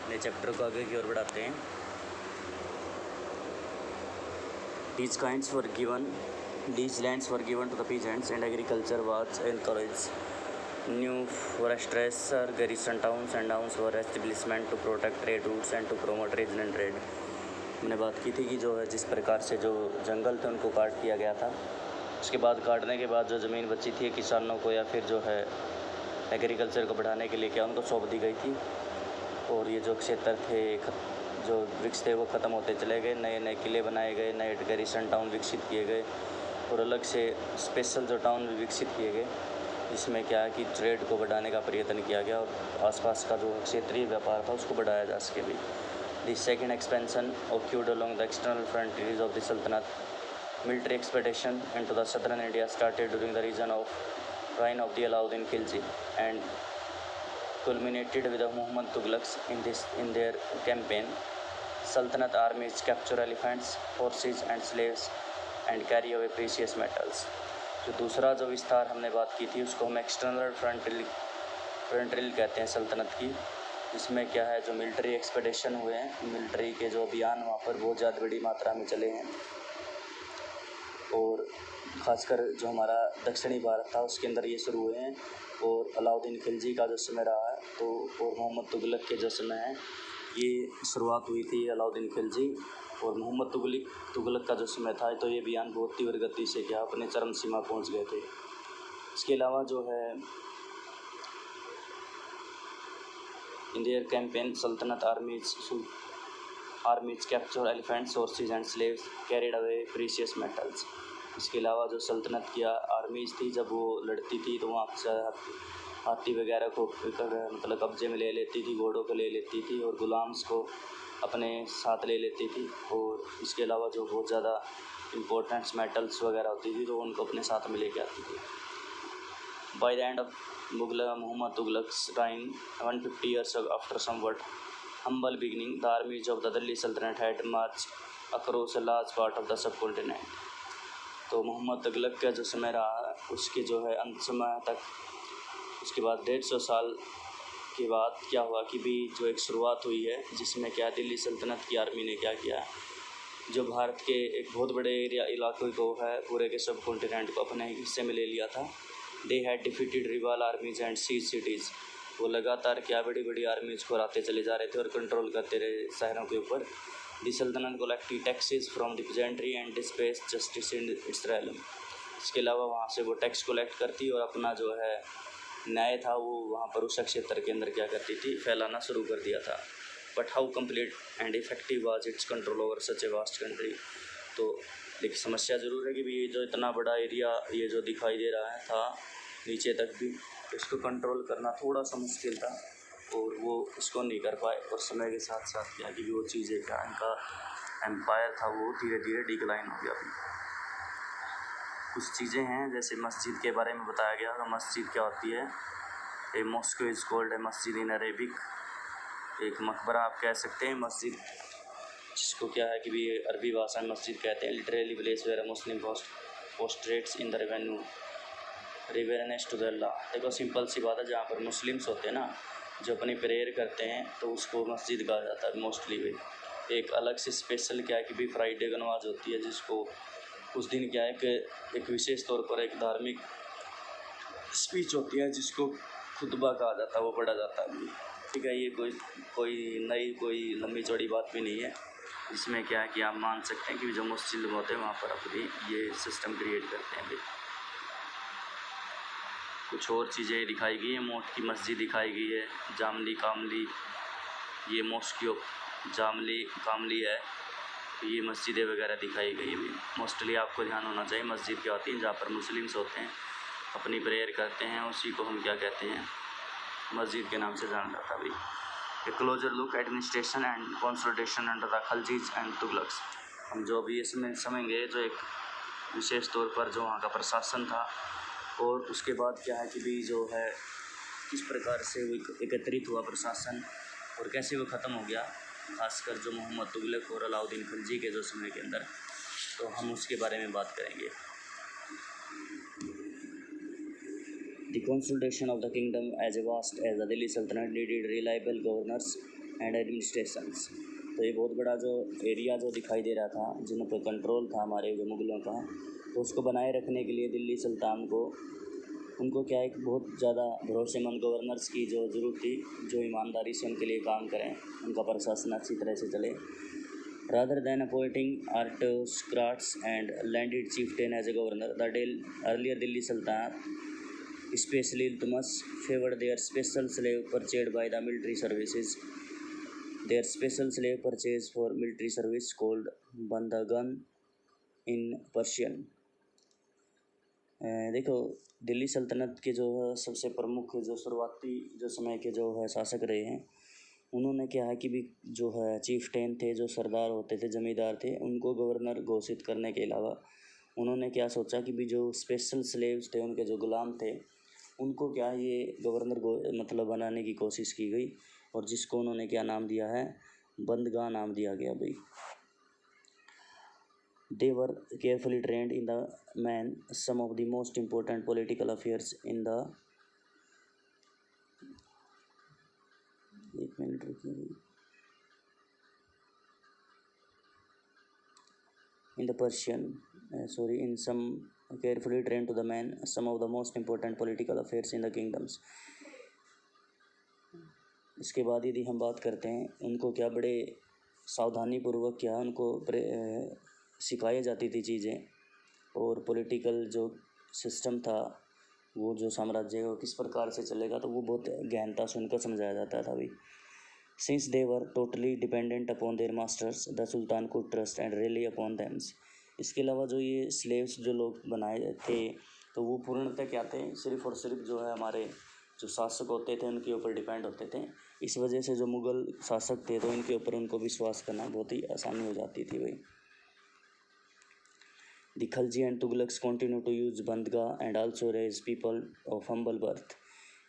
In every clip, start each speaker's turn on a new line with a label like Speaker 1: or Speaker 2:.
Speaker 1: नए चैप्टर को आगे की ओर बढ़ाते हैं। These kinds were given, these lands were given to the peasants and agriculture was encouraged. New forests or garrison towns were established to protect trade routes and to promote regional trade. हमने बात की थी कि जो है जिस प्रकार से जो जंगल थे उनको काट दिया गया था, उसके बाद काटने के बाद जो ज़मीन बची थी किसानों को या फिर जो है एग्रीकल्चर को बढ़ाने के लिए क्या उनको सौंप दी गई थी। और ये जो क्षेत्र थे, जो वृक्ष थे वो ख़त्म होते चले गए, नए नए किले बनाए गए, नए गैरिसन टाउन विकसित किए गए और अलग से स्पेशल जो टाउन भी विकसित किए गए, जिसमें क्या है कि ट्रेड को बढ़ाने का प्रयत्न किया गया और आसपास का जो क्षेत्रीय व्यापार था उसको बढ़ाया जा सके भी। The second expansion occurred along the external frontiers of the Sultanate. Military expedition into the southern India started during the reign of the Alauddin Khilji and culminated with the Muhammad Tughlaqs in their campaign. Sultanate armies capture elephants, horses and slaves and carry away precious metals. जो दूसरा जो विस्तार हमने बात की थी उसको हम एक्सटर्नल फ्रंटियल कहते हैं सल्तनत की, जिसमें क्या है जो मिलिट्री एक्सपेडिशन हुए हैं, मिलिट्री के जो अभियान वहाँ पर बहुत ज़्यादा बड़ी मात्रा में चले हैं और ख़ासकर जो हमारा दक्षिणी भारत था उसके अंदर ये शुरू हुए हैं। और अलाउद्दीन खिलजी का जो समय रहा है तो और मोहम्मद तुगलक के जो समय है ये शुरुआत हुई थी अलाउद्दीन खिलजी और मोहम्मद तुगलक का जो समय था तो ये अभियान बहुत तीव्र गति से क्या अपने चरम सीमा पहुंच गए थे। इसके अलावा जो है इन देयर कैंपेन सल्तनत आर्मीज capture elephants, horses and slaves, carried away precious metals. इसके अलावा जो सल्तनत की आर्मीज़ थी जब वो लड़ती थी तो वहाँ से हाथी वगैरह को मतलब कब्जे में ले लेती थी, घोड़ों को ले लेती थी और गुलाम्स को अपने साथ ले लेती थी। और इसके अलावा जो बहुत ज़्यादा इम्पोर्टेंट्स मेटल्स वगैरह होती थी तो उनको अपने साथ में लेके आती थी। By the end of Muhammad Tughlaq's reign, 150 years after somewhat humble beginning, the armies of the Delhi Sultanate had marched across a large part of the subcontinent. तो मोहम्मद तुगलक का जो समय रहा उसके जो है अंत समय तक, उसके बाद 150 साल के बाद क्या हुआ कि भी जो एक शुरुआत हुई है जिसमें क्या दिल्ली सल्तनत की आर्मी ने क्या किया, जो भारत के एक बहुत बड़े इलाके को है पूरे के सब कॉन्टिनेंट को अपने हिस्से में ले लिया था। They had defeated rival armies and seized cities. वो लगातार क्या बड़ी बड़ी आर्मीज को हराते चले जा रहे थे और कंट्रोल करते रहे शहरों के ऊपर। The sultanate collected taxes from the peasantry and dispensed justice in its realm. इसके अलावा वहाँ से वो टैक्स कलेक्ट करती और अपना जो है न्याय था वो वहाँ पर उस क्षेत्र के अंदर क्या करती थी, फैलाना शुरू कर दिया था। But how complete and effective was it's control over such a vast country. तो लेकिन समस्या ज़रूर है कि भी ये जो इतना बड़ा एरिया ये जो दिखाई दे रहा है था नीचे तक भी, इसको कंट्रोल करना थोड़ा सा मुश्किल था और वो इसको नहीं कर पाए। और समय के साथ साथ क्या कि वो चीज़ें क्या इनका एम्पायर था वो धीरे धीरे डिक्लाइन हो गया। कुछ चीज़ें हैं जैसे मस्जिद के बारे में बताया गया, तो मस्जिद क्या होती है, ए मॉस्क इज़ कॉल्ड ए मस्जिद इन अरेबिक। एक मकबरा आप कह सकते हैं मस्जिद, जिसको क्या है कि भी अरबी भाषा में मस्जिद कहते हैं। Literally place where Muslim prostrates in the reverence to the Allah. देखो सिंपल सी बात है, जहाँ पर मुस्लिम्स होते हैं ना जो अपनी प्रेयर करते हैं तो उसको मस्जिद कहा जाता है मोस्टली। वे एक अलग से स्पेशल क्या है कि भी फ्राइडे का नमाज होती है, जिसको उस दिन क्या है कि एक विशेष तौर पर एक धार्मिक स्पीच होती है जिसको खुतबा कहा जाता है, वो पढ़ा जाता है। ठीक है, ये कोई लंबी चौड़ी बात भी नहीं है। इसमें क्या है कि आप मान सकते हैं कि जो मस्जिद होते हैं वहाँ पर अपनी ये सिस्टम क्रिएट करते हैं। कुछ और चीज़ें दिखाई गई है, मोट की मस्जिद दिखाई गई है, जामली कामली, ये मॉस्क्यो जामली कामली है, तो ये मस्जिदें वगैरह दिखाई गई है। मोस्टली आपको ध्यान होना चाहिए मस्जिद क्या होती है, जहाँ पर मुस्लिम्स होते हैं अपनी प्रेयर करते हैं उसी को हम क्या कहते हैं, मस्जिद के नाम से जाना जाता है। भाई a closer look administration and consolidation under the Khaljis and Tughlaqs. हम जो भी इसमें समझेंगे जो एक विशेष तौर पर जो वहाँ का प्रशासन था और उसके बाद क्या है कि भी जो है किस प्रकार से वो एकत्रित हुआ प्रशासन और कैसे वो ख़त्म हो गया, खासकर जो मोहम्मद तुगलक और अलाउद्दीन खिलजी के जो समय के अंदर, तो हम उसके बारे में बात करेंगे। The consolidation of the kingdom as a vast as the Delhi Sultanate needed reliable governors and administrations. तो ये बहुत बड़ा जो एरिया जो दिखाई दे रहा था, जिन पर कंट्रोल था हमारे जो मुग़लों का, तो उसको बनाए रखने के लिए दिल्ली सुल्तान को, उनको क्या एक बहुत ज़्यादा भरोसेमंद गवर्नर्स की जो ज़रूरत थी, जो ईमानदारी से उनके लिए काम करें, उनका प्रशासन अच्छी तरह से चले। Rather than appointing aristocrats and landed chieftain as a governor, the earlier Delhi Sultanate, especially Iltutmish, favored their special slave purchased by the military services. Their special slave purchase for military service called Bandagan in Persian. देखो, दिल्ली सल्तनत के जो सबसे प्रमुख जो शुरुआती जो समय के जो है शासक रहे हैं, उन्होंने क्या है कि भी जो है चीफ्टेन थे, जो सरदार होते थे, ज़मींदार थे, उनको गवर्नर घोषित करने के अलावा उन्होंने क्या सोचा कि भी जो स्पेशल स्लेव्स थे, उनके जो गुलाम थे, उनको क्या ये गवर्नर मतलब बनाने की कोशिश की गई, और जिसको उन्होंने क्या नाम दिया है, बंदगाह नाम दिया गया भाई। They were carefully trained in the man some of the most important political affairs in the एक मिनट रुकिए in the Persian in some carefully trained to the man some of the most important political affairs in the kingdoms। इसके बाद यदि हम बात करते हैं, उनको क्या बड़े सावधानी पूर्वक क्या उनको सिखाई जाती थी चीज़ें, और पॉलिटिकल जो सिस्टम था, वो जो साम्राज्य वो किस प्रकार से चलेगा, तो वो बहुत गहनता से उनको समझाया जाता था भाई। Since they were totally dependent upon their masters, the Sultan could trust and rely upon them। इसके अलावा जो ये स्लेव्स जो लोग बनाए थे, तो वो पूर्णतः क्या थे, सिर्फ़ और सिर्फ जो है हमारे जो शासक होते थे उनके ऊपर डिपेंड होते थे। इस वजह से जो मुग़ल शासक थे, तो इनके ऊपर उनको विश्वास करना बहुत ही आसानी हो जाती थी भाई। The Khalji and Tughlaqs continue to use बंदगाह and also raise people of humble birth।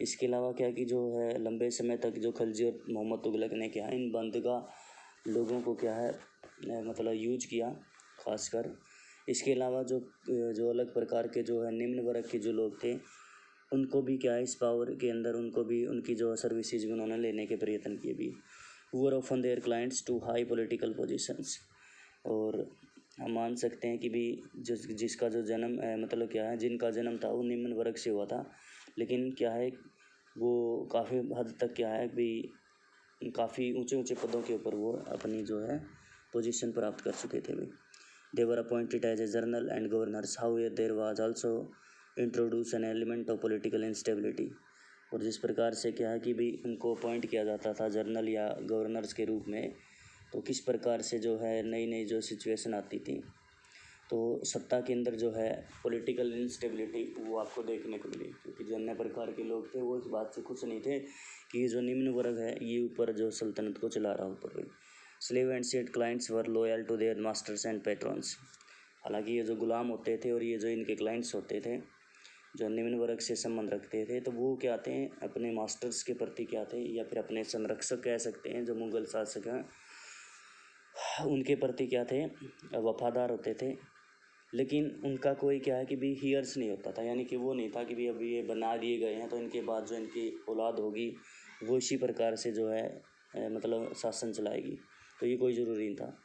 Speaker 1: इसके अलावा क्या कि जो है लंबे समय तक जो खलजी और मोहम्मद तुगलक ने क्या इन बंदगाह लोगों को क्या है मतलब यूज किया खासकर। इसके अलावा जो अलग प्रकार के जो है निम्न वर्ग के जो लोग थे, उनको भी क्या इस पावर के अंदर उनको भी उनकी जो सर्विसेज भी उन्होंने लेने के प्रयत्न किए भी। Were often their clients to high political positions. और हम मान सकते हैं कि भी जिसका जो जन्म मतलब क्या है, जिनका जन्म था वो निम्न वर्ग से हुआ था, लेकिन क्या है वो काफ़ी हद तक क्या है भी काफ़ी ऊंचे ऊंचे पदों के ऊपर वो अपनी जो है पोजीशन प्राप्त कर चुके थे भाई। They were appointed as a general and governors, how there was also introduce an element of political instability. और जिस प्रकार से क्या है कि भी उनको अपॉइंट किया जाता था जनरल या गवर्नर्स के रूप में, तो किस प्रकार से जो है नई नई जो सिचुएशन आती थी, तो सत्ता के अंदर जो है पॉलिटिकल इंस्टेबिलिटी वो आपको देखने को मिली, क्योंकि जो अन्य प्रकार के लोग थे वो इस बात से खुश नहीं थे कि ये जो निम्न वर्ग है ये ऊपर जो सल्तनत को चला रहा ऊपर भाई। Slave and set clients were loyal to their masters and patrons. हालांकि ये जो गुलाम होते थे और ये जो इनके क्लाइंट्स होते थे, जो निम्न वर्ग से संबंध रखते थे, तो वो क्या थे अपने मास्टर्स के प्रति क्या थे, या फिर अपने संरक्षक कह सकते हैं जो मुग़ल शासक हैं, उनके प्रति क्या थे वफादार होते थे। लेकिन उनका कोई क्या है कि भी हियर्स नहीं होता था, यानी कि वो नहीं था कि भी अभी ये बना दिए गए हैं तो इनके बाद जो इनकी औलाद होगी वो इसी प्रकार से जो है मतलब शासन चलाएगी, तो ये कोई ज़रूरी नहीं था।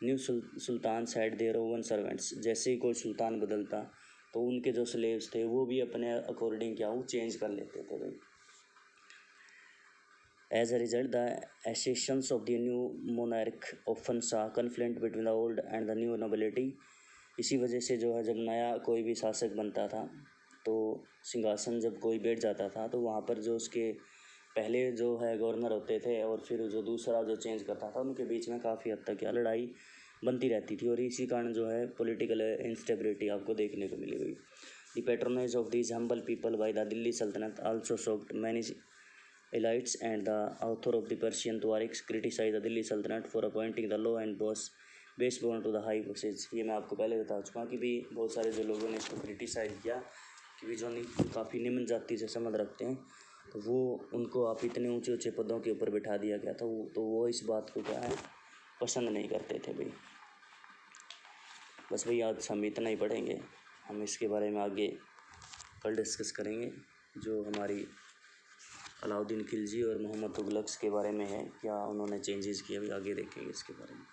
Speaker 1: New Sultan had their own servants. जैसे ही कोई सुल्तान बदलता तो उनके जो स्लेव्स थे वो भी अपने अकॉर्डिंग क्या वो चेंज कर लेते थे भाई। As a result, the accessions of the new monarch often saw conflict between the old and the new nobility। इसी वजह से जो है जब नया कोई भी शासक बनता था, तो सिंहासन जब कोई बैठ जाता था, तो वहाँ पर जो उसके पहले जो है गवर्नर होते थे और फिर जो दूसरा जो चेंज करता था, उनके बीच में काफ़ी हद तक क्या लड़ाई बनती रहती थी, और इसी कारण जो है पॉलिटिकल इंस्टेबिलिटी आपको देखने को मिली हुई। The patronize of these humble people by the Delhi sultanate also shocked many elites, and the author of the Persian Tuareg criticized the Delhi Sultanate for appointing the low and baseball to the high bosses। ये मैं आपको पहले बता चुका कि भी बहुत सारे जो लोगों ने इसको क्रिटिसाइज़ किया कि भी जो काफ़ी निम्न जाति से संबंध रखते हैं, तो वो उनको आप इतने ऊंचे ऊंचे पदों के ऊपर बिठा दिया गया था, वो इस बात को क्या है पसंद नहीं करते थे भाई। बस भाई आज हम इतना ही पढ़ेंगे, हम इसके बारे में आगे कल डिस्कस करेंगे। जो हमारी अलाउद्दीन खिलजी और मोहम्मद तुगलक के बारे में है, क्या उन्होंने चेंजेस किए, अभी आगे देखेंगे इसके बारे में।